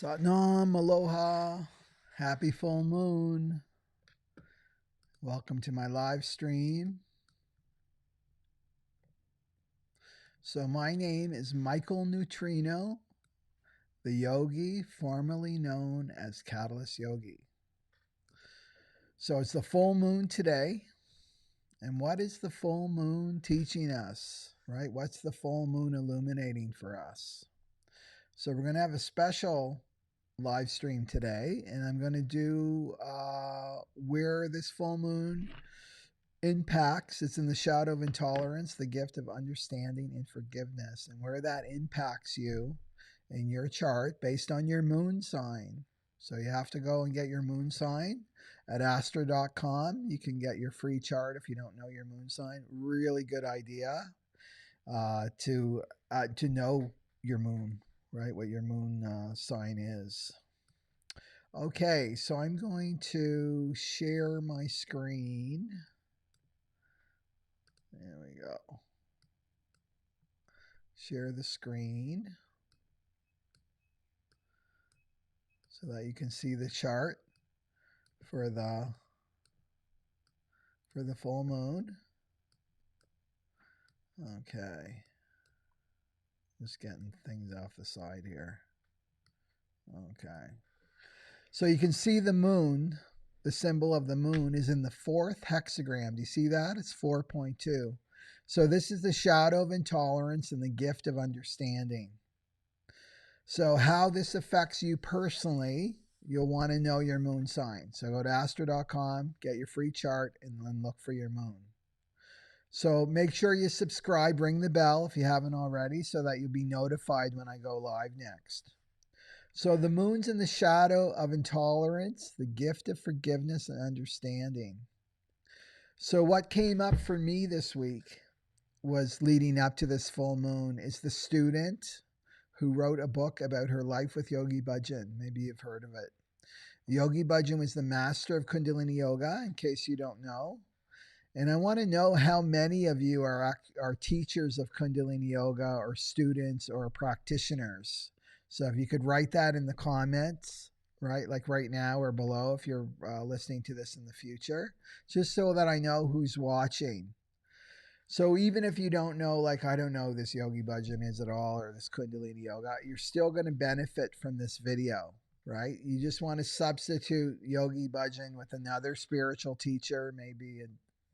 Satnam, aloha, happy full moon. Welcome to my live stream. So my name is Michael Neutrino, the yogi formerly known as Catalyst Yogi. So it's the full moon today. And what is the full moon teaching us, right? What's the full moon illuminating for us? So we're going to have a special live stream today, and I'm going to do where this full moon impacts. It's in the shadow of intolerance, the gift of understanding and forgiveness, and where that impacts you in your chart based on your moon sign. So you have to go and get your moon sign at astro.com. You can get your free chart if you don't know your moon sign. Really good idea to know your moon, right? What your moon sign is. Okay, so I'm going to share my screen. There we go. Share the screen so that you can see the chart for the full moon. Okay. Just getting things off the side here. Okay. So you can see the moon, the symbol of the moon is in the fourth hexagram. Do you see that? It's 4.2. So this is the shadow of intolerance and the gift of understanding. So how this affects you personally, you'll want to know your moon sign. So go to astro.com, get your free chart, and then look for your moon. So make sure you subscribe, ring the bell if you haven't already, so that you'll be notified when I go live next. So the moon's in the shadow of intolerance, the gift of forgiveness and understanding. So what came up for me this week was leading up to this full moon is the student who wrote a book about her life with Yogi Bhajan. Maybe you've heard of it. Yogi Bhajan was the master of Kundalini Yoga, in case you don't know. And I want to know how many of you are teachers of Kundalini Yoga or students or practitioners. So if you could write that in the comments, right, like right now or below if you're listening to this in the future, just so that I know who's watching. So even if you don't know, like I don't know who this Yogi Bhajan is at all or this Kundalini Yoga, you're still going to benefit from this video, right? You just want to substitute Yogi Bhajan with another spiritual teacher, maybe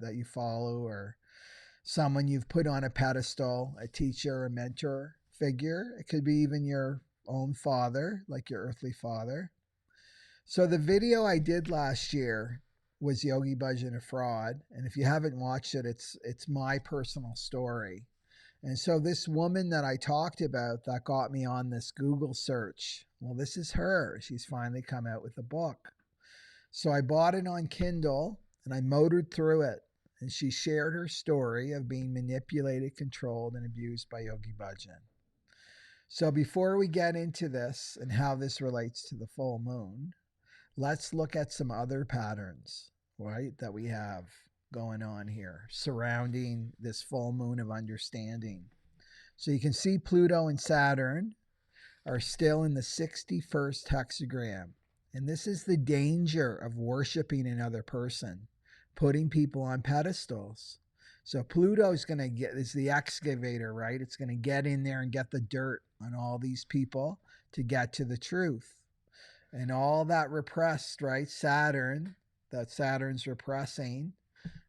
that you follow or someone you've put on a pedestal, a teacher, a mentor figure. It could be even your own father, like your earthly father. So the video I did last year was Yogi Bhajan a fraud, and if you haven't watched it, it's my personal story. And so this woman that I talked about that got me on this Google search, well, this is her. She's finally come out with a book. So I bought it on Kindle and I motored through it, and she shared her story of being manipulated, controlled, and abused by Yogi Bhajan. So before we get into this and how this relates to the full moon, let's look at some other patterns, right, that we have going on here surrounding this full moon of understanding. So you can see Pluto and Saturn are still in the 61st hexagram. And this is the danger of worshiping another person, putting people on pedestals. So Pluto's going to is the excavator, right? It's going to get in there and get the dirt on all these people to get to the truth. And all that repressed, right, that Saturn's repressing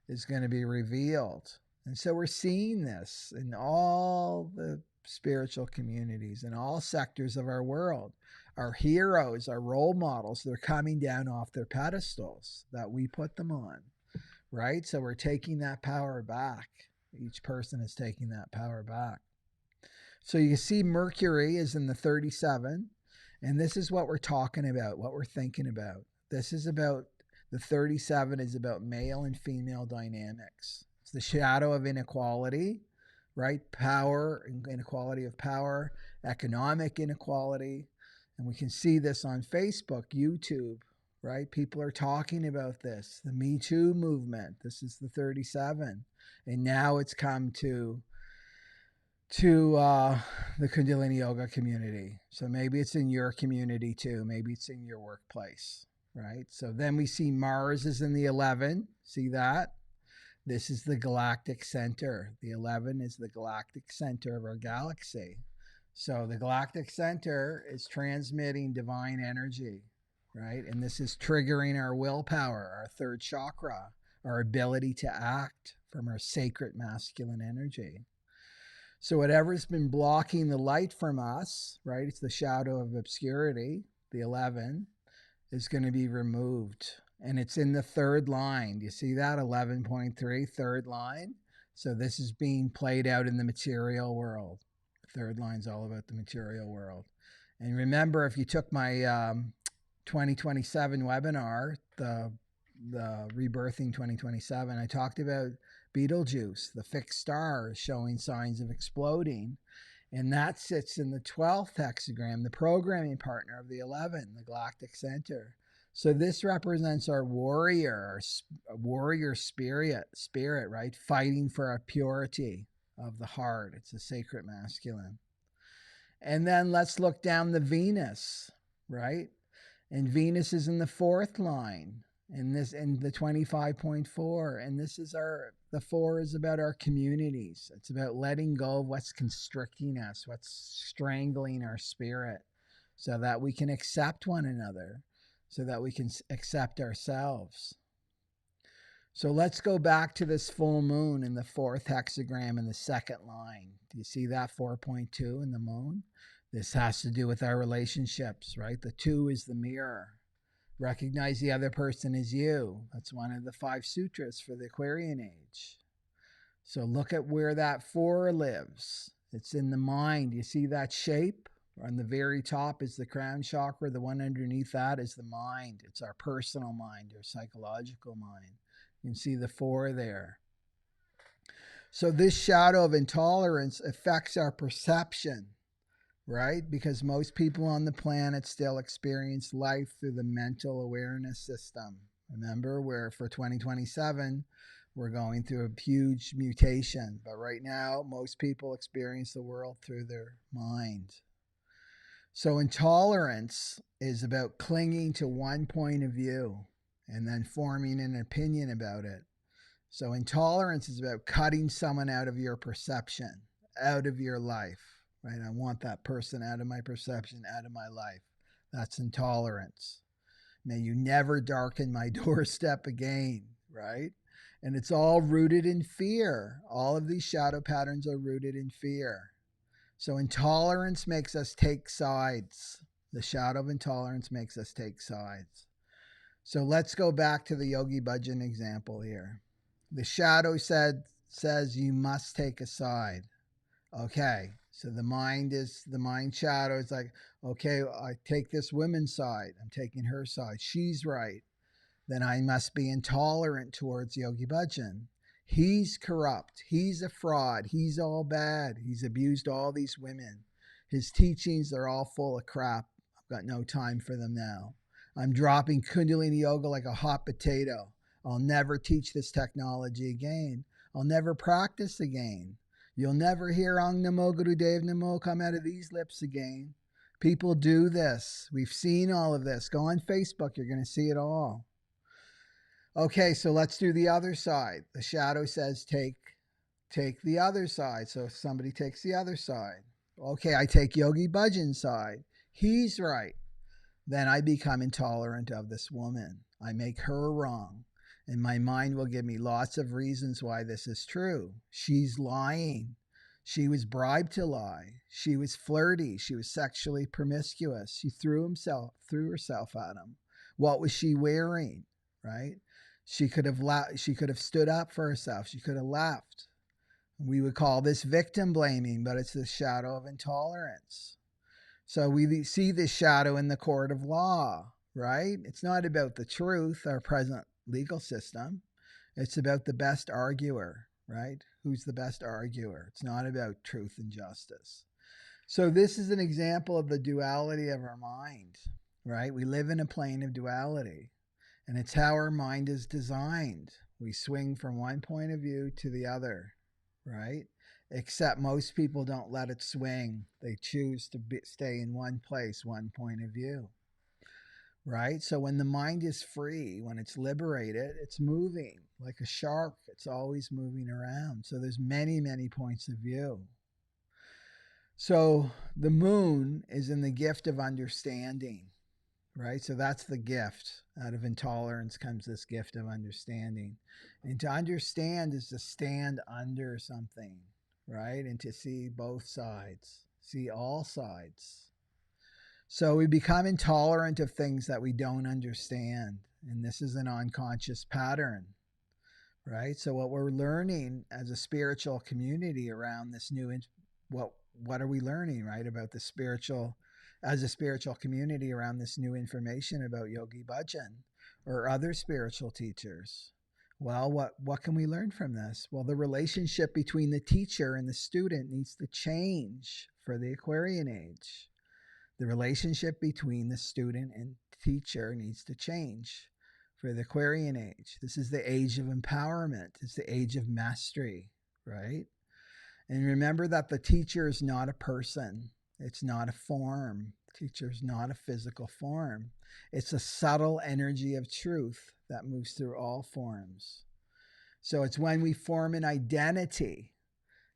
is going to be revealed. And so we're seeing this in all the spiritual communities, in all sectors of our world. Our heroes, our role models, they're coming down off their pedestals that we put them on, right? So we're taking that power back. Each person is taking that power back. So you see Mercury is in the 37. And this is what we're talking about, what we're thinking about. This is about, the 37 is about male and female dynamics. It's the shadow of inequality, right? Power, inequality of power, economic inequality. And we can see this on Facebook, YouTube, right? People are talking about this. The Me Too movement, this is the 37. And now it's come to to the Kundalini Yoga community. So maybe it's in your community too. Maybe it's in your workplace, right? So then we see Mars is in the 11. See that? This is the galactic center. The 11 is the galactic center of our galaxy. So the galactic center is transmitting divine energy, right? And this is triggering our willpower, our third chakra, our ability to act from our sacred masculine energy. So whatever's been blocking the light from us, right? It's the shadow of obscurity, the 11, is going to be removed. And it's in the third line. You see that? 11.3, third line. So this is being played out in the material world. The third line's all about the material world. And remember, if you took my 2027 webinar, the Rebirthing 2027, I talked about Betelgeuse, the fixed star, showing signs of exploding. And that sits in the 12th hexagram, the programming partner of the 11, the galactic center. So this represents our warrior spirit, right? Fighting for our purity of the heart. It's a sacred masculine. And then let's look down the Venus, right? And Venus is in the 4th line. And this in the 25.4, and this is the 4 is about our communities. It's about letting go of what's constricting us, what's strangling our spirit, so that we can accept one another, so that we can accept ourselves. So let's go back to this full moon in the 4th hexagram in the 2nd line. Do you see that 4.2 in the moon? This has to do with our relationships, right? The 2 is the mirror. Recognize the other person as you. That's one of the 5 sutras for the Aquarian age. So look at where that 4 lives. It's in the mind. You see that shape? On the very top is the crown chakra. The one underneath that is the mind. It's our personal mind, our psychological mind. You can see the 4 there. So this shadow of intolerance affects our perception, right? Because most people on the planet still experience life through the mental awareness system. Remember, where for 2027, we're going through a huge mutation. But right now, most people experience the world through their mind. So intolerance is about clinging to one point of view and then forming an opinion about it. So intolerance is about cutting someone out of your perception, out of your life. Right? I want that person out of my perception, out of my life. That's intolerance. May you never darken my doorstep again, right? And it's all rooted in fear. All of these shadow patterns are rooted in fear. So intolerance makes us take sides. The shadow of intolerance makes us take sides. So let's go back to the Yogi Bhajan example here. The shadow says you must take a side. Okay, so the mind shadow is like, okay, I take this woman's side. I'm taking her side. She's right. Then I must be intolerant towards Yogi Bhajan. He's corrupt. He's a fraud. He's all bad. He's abused all these women. His teachings are all full of crap. I've got no time for them now. I'm dropping Kundalini Yoga like a hot potato. I'll never teach this technology again. I'll never practice again. You'll never hear Ang Namo Guru Dev Namo come out of these lips again. People do this. We've seen all of this. Go on Facebook. You're going to see it all. Okay, so let's do the other side. The shadow says take the other side. So somebody takes the other side. Okay, I take Yogi Bhajan's side. He's right. Then I become intolerant of this woman. I make her wrong. And my mind will give me lots of reasons why this is true. She's lying. She was bribed to lie. She was flirty. She was sexually promiscuous. She threw herself at him. What was she wearing? Right? She could have stood up for herself. She could have left. We would call this victim blaming, but it's the shadow of intolerance. So we see this shadow in the court of law, right? It's not about the truth, our present legal system. It's about the best arguer, right? Who's the best arguer? It's not about truth and justice. So this is an example of the duality of our mind, right? We live in a plane of duality, and it's how our mind is designed. We swing from one point of view to the other, right? except most people don't let it swing. They choose to stay in one place, one point of view, right? So when the mind is free, when it's liberated, it's moving like a shark. It's always moving around. So there's many, many points of view. So the moon is in the gift of understanding, right? So that's the gift. Out of intolerance comes this gift of understanding. And to understand is to stand under something, right? And to see both sides, see all sides. So we become intolerant of things that we don't understand. And this is an unconscious pattern, right? So what we're learning as a spiritual community around this new, what are we learning, right? About the spiritual, as a spiritual community around this new information about Yogi Bhajan or other spiritual teachers. Well, what can we learn from this? Well, the relationship between the teacher and the student needs to change for the Aquarian age. The relationship between the student and teacher needs to change for the Aquarian age. This is the age of empowerment. It's the age of mastery, right? And remember that the teacher is not a person. It's not a form. The teacher is not a physical form. It's a subtle energy of truth that moves through all forms. So it's when we form an identity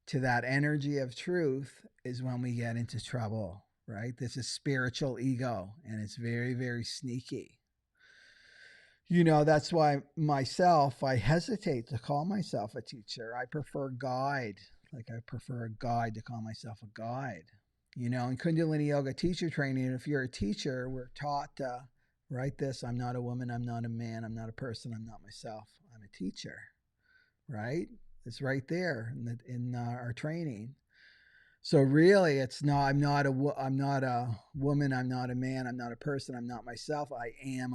to that energy of truth is when we get into trouble, right? This is spiritual ego, and it's very, very sneaky. You know, that's why I hesitate to call myself a teacher. I prefer guide. Like I prefer a guide to call myself a guide. You know, in Kundalini Yoga teacher training, if you're a teacher, we're taught to write this: I'm not a woman, I'm not a man, I'm not a person, I'm not myself, I'm a teacher, right? It's right there in our training. So really, it's not. I'm not a woman. I'm not a man. I'm not a person. I'm not myself. I am.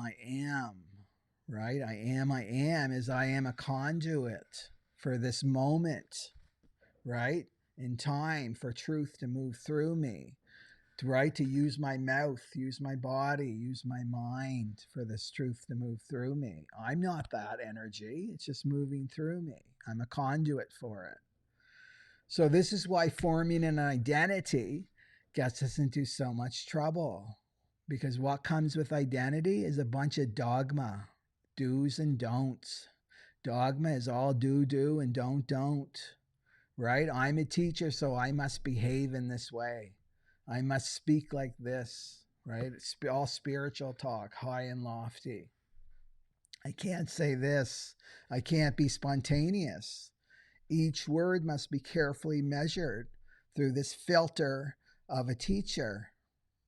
Right. I am. As I am a conduit for this moment. Right. In time for truth to move through me. Right. To use my mouth, use my body, use my mind for this truth to move through me. I'm not that energy. It's just moving through me. I'm a conduit for it. So this is why forming an identity gets us into so much trouble. Because what comes with identity is a bunch of dogma, do's and don'ts. Dogma is all do, and don't, right? I'm a teacher, so I must behave in this way. I must speak like this, right? It's all spiritual talk, high and lofty. I can't say this. I can't be spontaneous. Each word must be carefully measured through this filter of a teacher,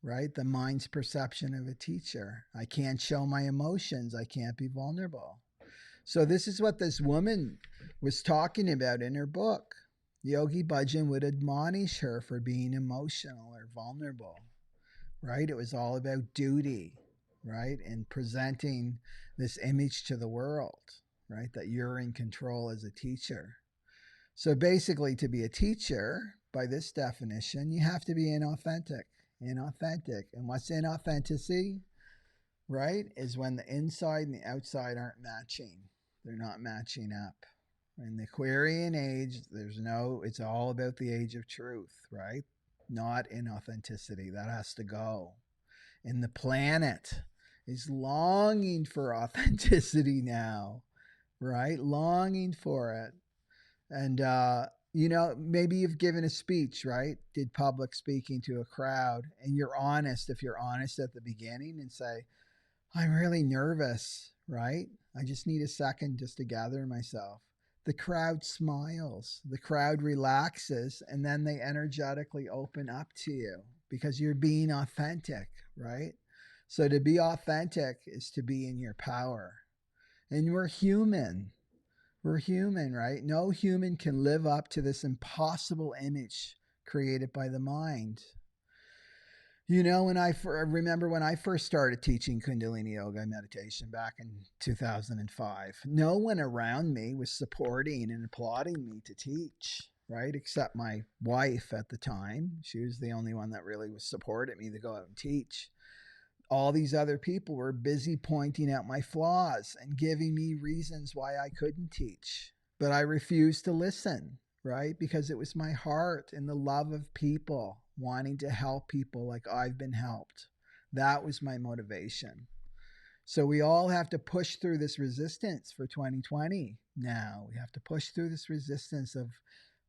right? The mind's perception of a teacher. I can't show my emotions. I can't be vulnerable. So this is what this woman was talking about in her book. Yogi Bhajan would admonish her for being emotional or vulnerable, right? It was all about duty, right? And presenting this image to the world, right? That you're in control as a teacher. So basically, to be a teacher, by this definition, you have to be inauthentic. Inauthentic. And what's inauthenticity, right, is when the inside and the outside aren't matching. They're not matching up. In the Aquarian age, it's all about the age of truth, right? Not inauthenticity. That has to go. And the planet is longing for authenticity now, right? Longing for it. And, maybe you've given a speech, right? Did public speaking to a crowd, and you're honest. If you're honest at the beginning and say, I'm really nervous, right? I just need a second just to gather myself. The crowd smiles, the crowd relaxes, and then they energetically open up to you because you're being authentic, right? So to be authentic is to be in your power. And we're human. We're human, right? No human can live up to this impossible image created by the mind. You know, I remember when I first started teaching Kundalini Yoga meditation back in 2005, no one around me was supporting and applauding me to teach, right? Except my wife at the time. She was the only one that really was supporting me to go out and teach. All these other people were busy pointing out my flaws and giving me reasons why I couldn't teach. But I refused to listen, right? Because it was my heart and the love of people, wanting to help people like I've been helped. That was my motivation. So we all have to push through this resistance for 2020 now. We have to push through this resistance of,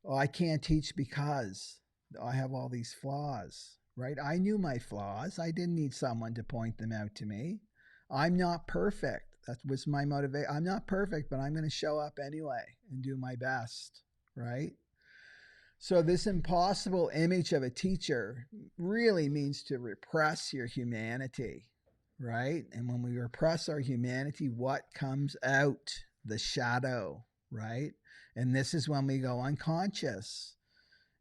oh, I can't teach because I have all these flaws, right? I knew my flaws. I didn't need someone to point them out to me. I'm not perfect. That was my motivation. I'm not perfect, but I'm going to show up anyway and do my best, right? So this impossible image of a teacher really means to repress your humanity, right? And when we repress our humanity, what comes out? The shadow, right? And this is when we go unconscious.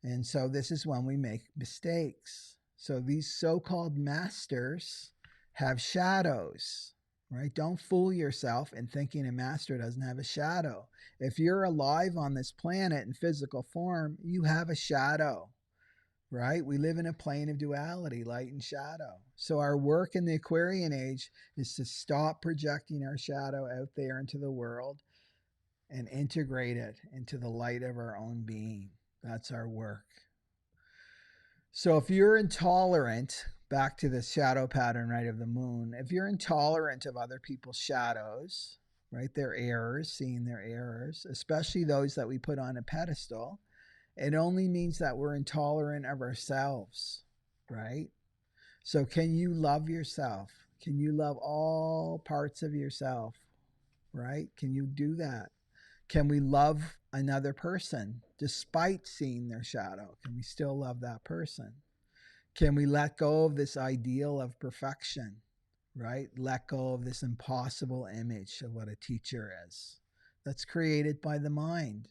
And so this is when we make mistakes. So these so-called masters have shadows, right? Don't fool yourself in thinking a master doesn't have a shadow. If you're alive on this planet in physical form, you have a shadow, right? We live in a plane of duality, light and shadow. So our work in the Aquarian age is to stop projecting our shadow out there into the world and integrate it into the light of our own being. That's our work. So if you're intolerant, back to the shadow pattern, right, of the moon, if you're intolerant of other people's shadows, right, their errors, seeing their errors, especially those that we put on a pedestal, it only means that we're intolerant of ourselves, right? So can you love yourself? Can you love all parts of yourself, right? Can you do that? Can we love another person despite seeing their shadow? Can we still love that person? Can we let go of this ideal of perfection, right? Let go of this impossible image of what a teacher is that's created by the mind.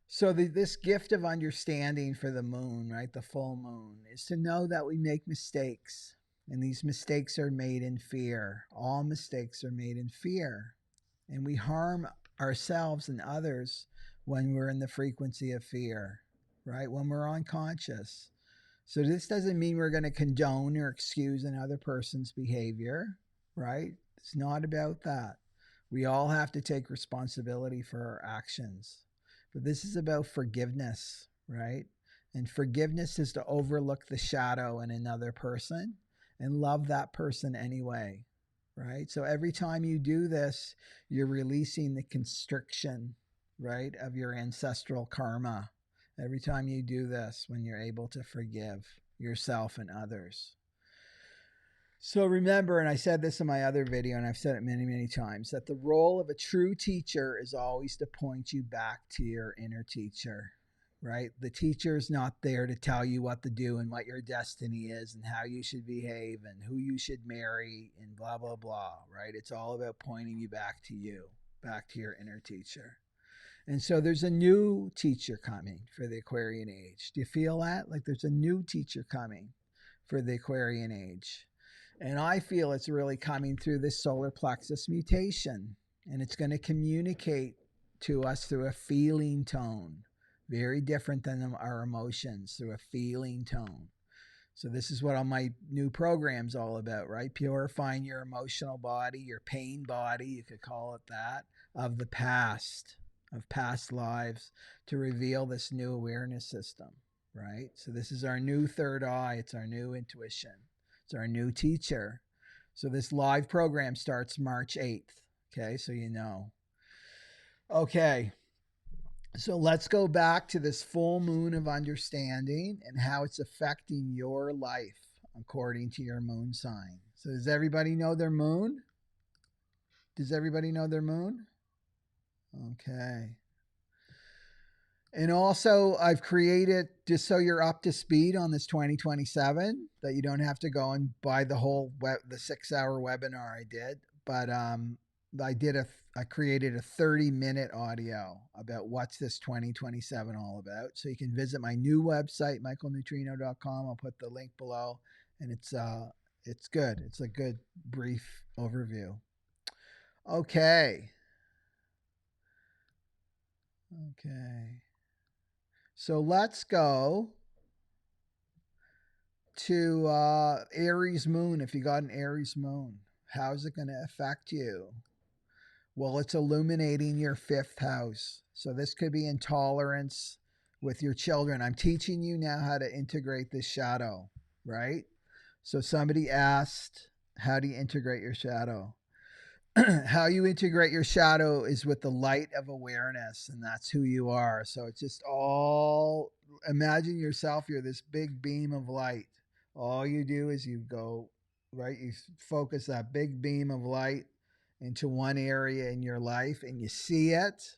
So this gift of understanding for the moon, right, the full moon, is to know that we make mistakes. And these mistakes are made in fear. All mistakes are made in fear. And we harm ourselves and others when we're in the frequency of fear, right? When we're unconscious. So this doesn't mean we're going to condone or excuse another person's behavior, right? It's not about that. We all have to take responsibility for our actions. But this is about forgiveness, right? And forgiveness is to overlook the shadow in another person and love that person anyway, right? So every time you do this, you're releasing the constriction, right, of your ancestral karma. Every time you do this, when you're able to forgive yourself and others. So remember, and I said this in my other video, and I've said it many, many times, that the role of a true teacher is always to point you back to your inner teacher, right? The teacher is not there to tell you what to do and what your destiny is and how you should behave and who you should marry and blah, blah, blah, right? It's all about pointing you back to you, back to your inner teacher. And so there's a new teacher coming for the Aquarian age. Do you feel that? Like there's a new teacher coming for the Aquarian age. And I feel it's really coming through this solar plexus mutation. And it's going to communicate to us through a feeling tone. Very different than our emotions, through a feeling tone. So this is what all my new program's all about, right? Purifying your emotional body, your pain body, you could call it that, of the past, of past lives, to reveal this new awareness system, right? So this is our new third eye. It's our new intuition. It's our new teacher. So this live program starts March 8th. Okay, so you know. Okay, so let's go back to this full moon of understanding and how it's affecting your life according to your moon sign. So does everybody know their moon? Does everybody know their moon? Okay. And also, I've created, just so you're up to speed on this 2027, that you don't have to go and buy the whole the 6-hour webinar I did, but I created a 30-minute audio about what's this 2027 all about. So you can visit my new website, michaelneutrino.com. I'll put the link below, and it's good. It's a good brief overview. Okay. So let's go to Aries moon. If you got an Aries moon, how's it going to affect you? Well, it's illuminating your 5th house. So this could be intolerance with your children. I'm teaching you now how to integrate this shadow, right? So somebody asked, how do you integrate your shadow? How you integrate your shadow is with the light of awareness, and that's who you are. So it's just all, imagine yourself, you're this big beam of light. All you do is you go, right? You focus that big beam of light into one area in your life and you see it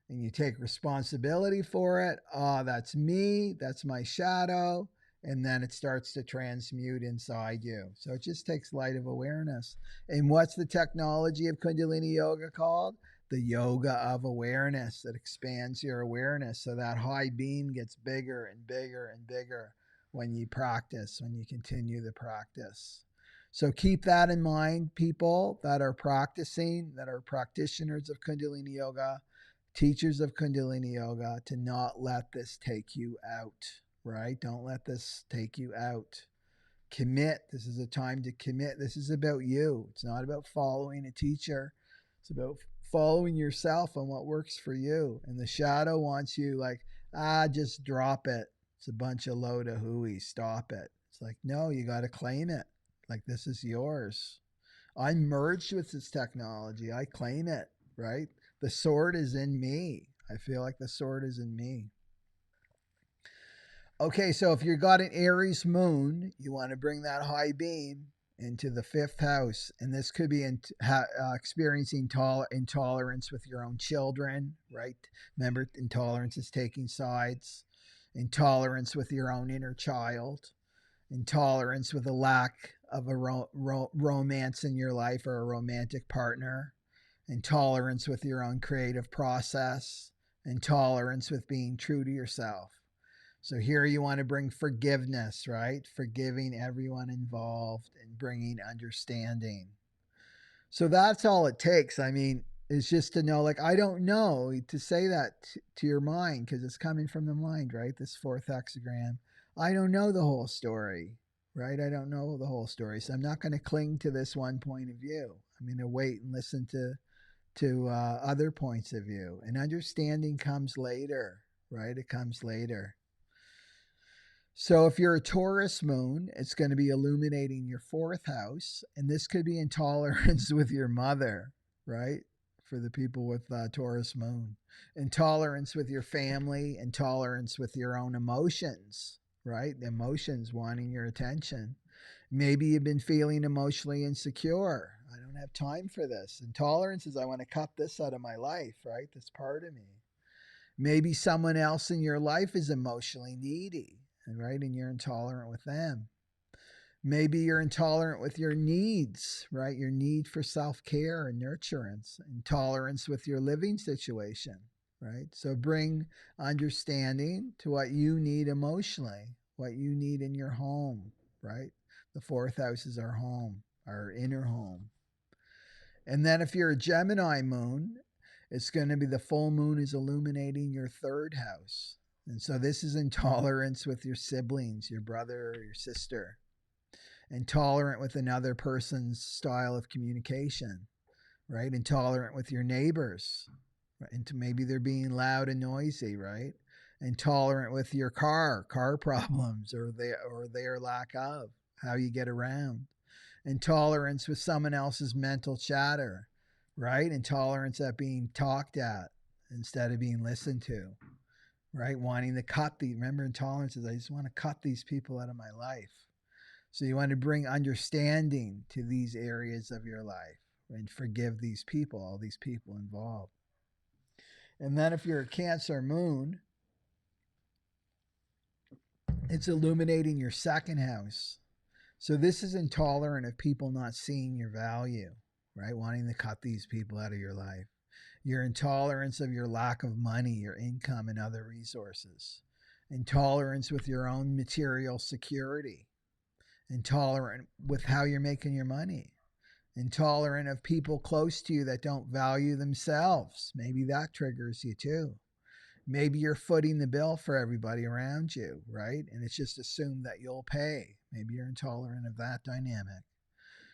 and you take responsibility for it. Oh, that's me. That's my shadow. And then it starts to transmute inside you. So it just takes light of awareness. And what's the technology of Kundalini Yoga called? The yoga of awareness that expands your awareness. So that high beam gets bigger and bigger and bigger when you practice, when you continue the practice. So keep that in mind, people that are practicing, that are practitioners of Kundalini Yoga, teachers of Kundalini Yoga, to not let this take you out, right? Don't let this take you out. Commit. This is a time to commit. This is about you. It's not about following a teacher. It's about following yourself and what works for you. And the shadow wants you like, just drop it. It's a bunch of load of hooey. Stop it. It's like, no, you got to claim it. Like, this is yours. I'm merged with this technology. I claim it, right? The sword is in me. I feel like the sword is in me. Okay, so if you've got an Aries moon, you want to bring that high beam into the 5th house. And this could be experiencing intolerance with your own children, right? Remember, intolerance is taking sides. Intolerance with your own inner child. Intolerance with a lack of a romance in your life or a romantic partner. Intolerance with your own creative process. Intolerance with being true to yourself. So here you want to bring forgiveness, right? Forgiving everyone involved and bringing understanding. So that's all it takes. I mean, it's just to know, like, I don't know, to say that to your mind, because it's coming from the mind, right? This 4th hexagram. I don't know the whole story, right? I don't know the whole story. So I'm not going to cling to this one point of view. I'm going to wait and listen to other points of view. And understanding comes later, right? It comes later. So if you're a Taurus moon, it's going to be illuminating your 4th house. And this could be intolerance with your mother, right? For the people with Taurus moon. Intolerance with your family, intolerance with your own emotions, right? The emotions wanting your attention. Maybe you've been feeling emotionally insecure. I don't have time for this. Intolerance is, I want to cut this out of my life, right? This part of me. Maybe someone else in your life is emotionally needy, right? And you're intolerant with them. Maybe you're intolerant with your needs, right? Your need for self-care and nurturance. Intolerance with your living situation, right? So bring understanding to what you need emotionally, what you need in your home, right? The 4th house is our home, our inner home. And then if you're a Gemini moon, it's going to be the full moon is illuminating your 3rd house. And so this is intolerance with your siblings, your brother or your sister. Intolerant with another person's style of communication, right? Intolerant with your neighbors. Right? And maybe they're being loud and noisy, right? Intolerant with your car problems or their lack of, how you get around. Intolerance with someone else's mental chatter, right? Intolerance at being talked at instead of being listened to, right? Wanting to cut remember, intolerance is, I just want to cut these people out of my life. So you want to bring understanding to these areas of your life and forgive these people, all these people involved. And then if you're a Cancer moon, it's illuminating your 2nd house. So this is intolerant of people not seeing your value, right? Wanting to cut these people out of your life. Your intolerance of your lack of money, your income, and other resources. Intolerance with your own material security. Intolerant with how you're making your money. Intolerant of people close to you that don't value themselves. Maybe that triggers you too. Maybe you're footing the bill for everybody around you, right? And it's just assumed that you'll pay. Maybe you're intolerant of that dynamic.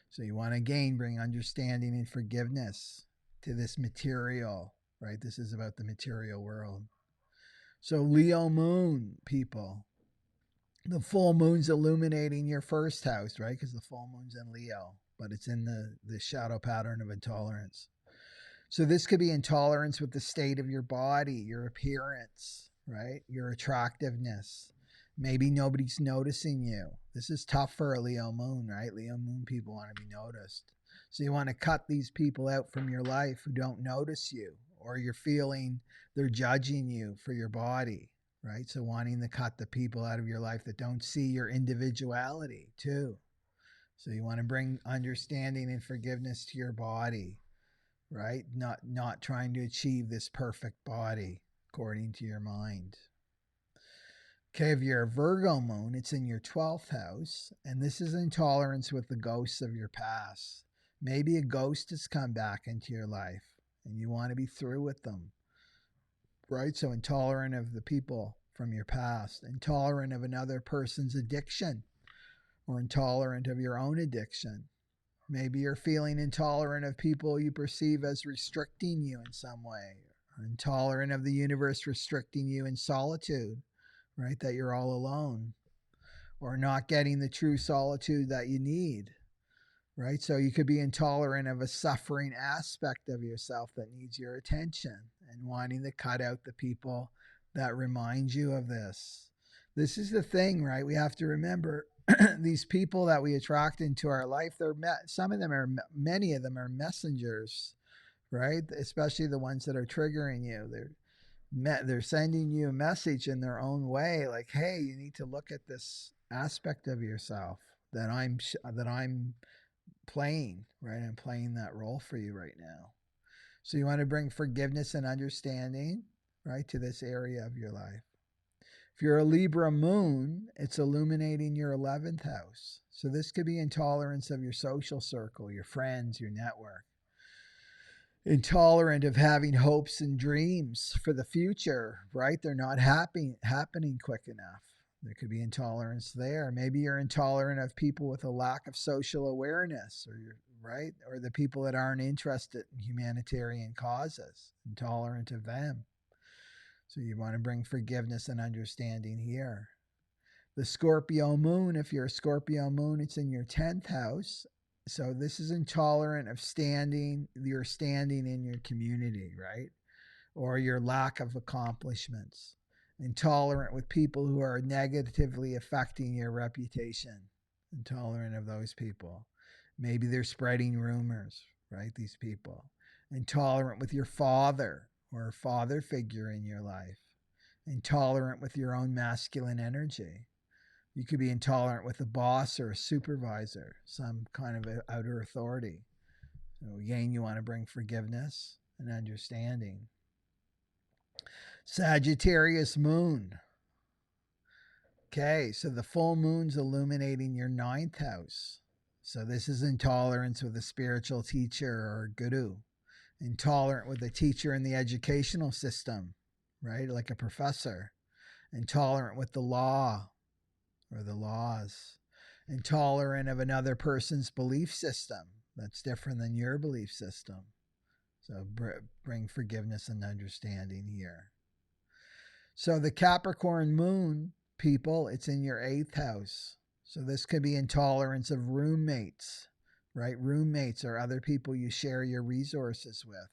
So you want to again bring understanding and forgiveness to this material, right? This is about the material world. So Leo moon, people. The full moon's illuminating your first house, right? Because the full moon's in Leo, but it's in the shadow pattern of intolerance. So this could be intolerance with the state of your body, your appearance, right? Your attractiveness. Maybe nobody's noticing you. This is tough for a Leo moon, right? Leo moon people want to be noticed. So you want to cut these people out from your life who don't notice you, or you're feeling they're judging you for your body, right? So wanting to cut the people out of your life that don't see your individuality too. So you want to bring understanding and forgiveness to your body, right? Not trying to achieve this perfect body according to your mind. Okay, if you're a Virgo moon, it's in your 12th house, and this is intolerance with the ghosts of your past. Maybe a ghost has come back into your life and you want to be through with them, right? So intolerant of the people from your past, intolerant of another person's addiction, or intolerant of your own addiction. Maybe you're feeling intolerant of people you perceive as restricting you in some way, or intolerant of the universe restricting you in solitude, right? That you're all alone, or not getting the true solitude that you need, right? So you could be intolerant of a suffering aspect of yourself that needs your attention and wanting to cut out the people that remind you of this. This is the thing, right? We have to remember these people that we attract into our life, many of them are messengers, right? Especially the ones that are triggering you. They're sending you a message in their own way, like, hey, you need to look at this aspect of yourself that I'm playing, right? I'm playing that role for you right now. So you want to bring forgiveness and understanding, right, to this area of your life. If you're a Libra moon, it's illuminating your 11th house. So this could be intolerance of your social circle, your friends, your network. Intolerant of having hopes and dreams for the future, right? They're not happening quick enough. There could be intolerance there. Maybe you're intolerant of people with a lack of social awareness, right? Or the people that aren't interested in humanitarian causes, intolerant of them. So you want to bring forgiveness and understanding here. The Scorpio moon, if you're a Scorpio moon, it's in your 10th house. So this is intolerant of your standing in your community, right? Or your lack of accomplishments. Intolerant with people who are negatively affecting your reputation. Intolerant of those people. Maybe they're spreading rumors, right? These people. Intolerant with your father or a father figure in your life. Intolerant with your own masculine energy. You could be intolerant with a boss or a supervisor, some kind of outer authority. So again, you want to bring forgiveness and understanding. Sagittarius moon. Okay, so the full moon's illuminating your 9th house. So this is intolerance with a spiritual teacher or guru. Intolerant with a teacher in the educational system, right? Like a professor. Intolerant with the law or the laws. Intolerant of another person's belief system that's different than your belief system. So bring forgiveness and understanding here. So the Capricorn moon, people, it's in your 8th house. So this could be intolerance of roommates, right? Roommates are other people you share your resources with.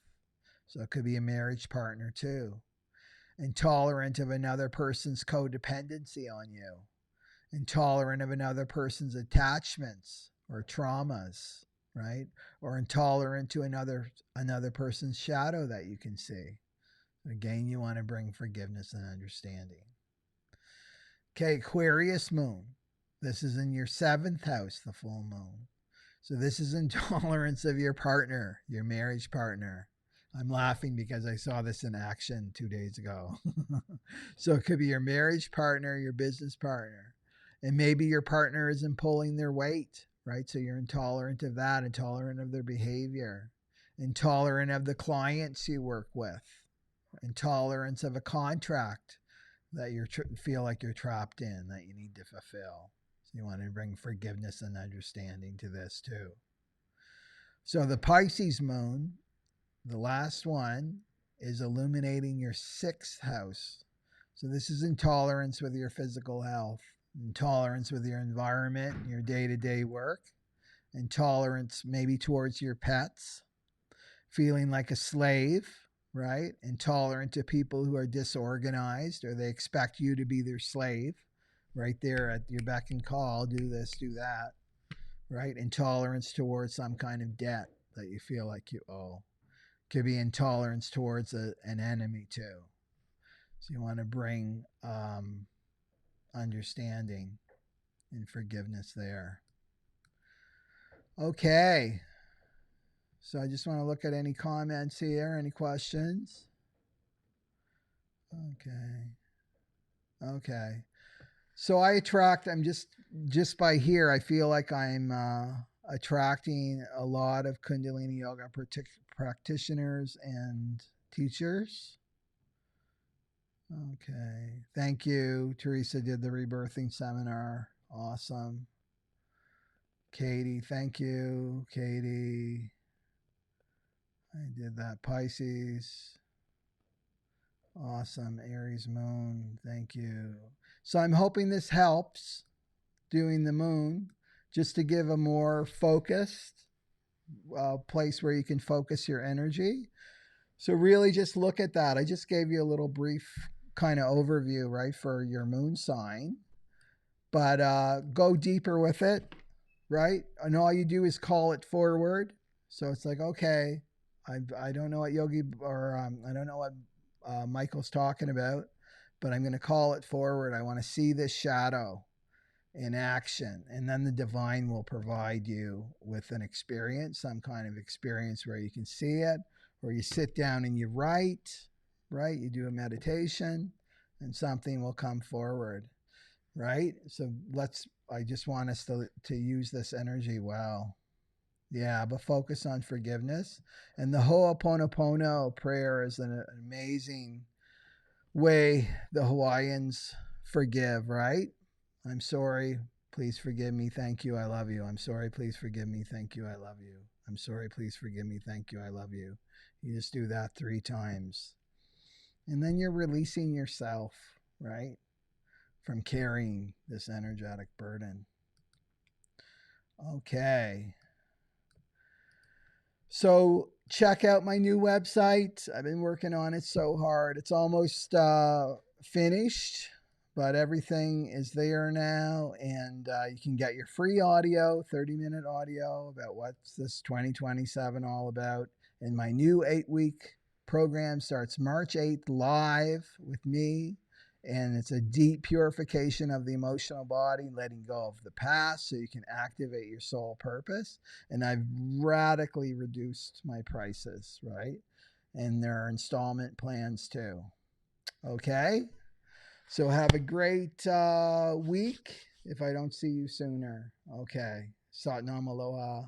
So it could be a marriage partner too. Intolerant of another person's codependency on you. Intolerant of another person's attachments or traumas, right? Or intolerant to another person's shadow that you can see. Again, you want to bring forgiveness and understanding. Okay, Aquarius moon. This is in your 7th house, the full moon. So this is intolerance of your partner, your marriage partner. I'm laughing because I saw this in action 2 days ago. So it could be your marriage partner, your business partner. And maybe your partner isn't pulling their weight, right? So you're intolerant of that, intolerant of their behavior, intolerant of the clients you work with, intolerance of a contract that you feel like you're trapped in, that you need to fulfill. So you want to bring forgiveness and understanding to this too. So the Pisces moon, the last one is illuminating your 6th house. So this is intolerance with your physical health, intolerance with your environment, your day-to-day work, intolerance maybe towards your pets, feeling like a slave, right? Intolerant to people who are disorganized or they expect you to be their slave, right there at your beck and call, do this, do that, right? Intolerance towards some kind of debt that you feel like you owe. Could be intolerance towards an enemy too. So you want to bring understanding and forgiveness there. Okay. So I just want to look at any comments here, any questions. Okay. So I'm just by here, I feel like I'm attracting a lot of Kundalini Yoga practitioners and teachers. Okay. Thank you. Teresa did the rebirthing seminar. Awesome. Katie, thank you. Katie. I did that. Pisces. Awesome. Aries moon. Thank you. So I'm hoping this helps doing the moon just to give a more focused place where you can focus your energy. So really just look at that. I just gave you a little brief kind of overview, right, for your moon sign. But go deeper with it, right? And all you do is call it forward. So it's like, okay, I don't know what Yogi or I don't know what Michael's talking about, but I'm going to call it forward. I want to see this shadow in action. And then the divine will provide you with an experience, some kind of experience where you can see it, or you sit down and you write, right? You do a meditation and something will come forward, right? So I just want us to use this energy well. Yeah, but focus on forgiveness. And the Ho'oponopono prayer is an amazing way the Hawaiians forgive, right? I'm sorry, please forgive me, thank you, I love you. I'm sorry, please forgive me, thank you, I love you. I'm sorry, please forgive me, thank you, I love you. You just do that 3 times. And then you're releasing yourself, right, from carrying this energetic burden. Okay. So check out my new website. I've been working on it so hard. It's almost finished, but everything is there now. And you can get your free audio, 30-minute audio about what's this 2027 all about. And my new 8-week program starts March 8th live with me. And it's a deep purification of the emotional body, letting go of the past so you can activate your soul purpose. And I've radically reduced my prices, right? And there are installment plans too. Okay? So have a great week if I don't see you sooner. Okay. Satnam Aloha.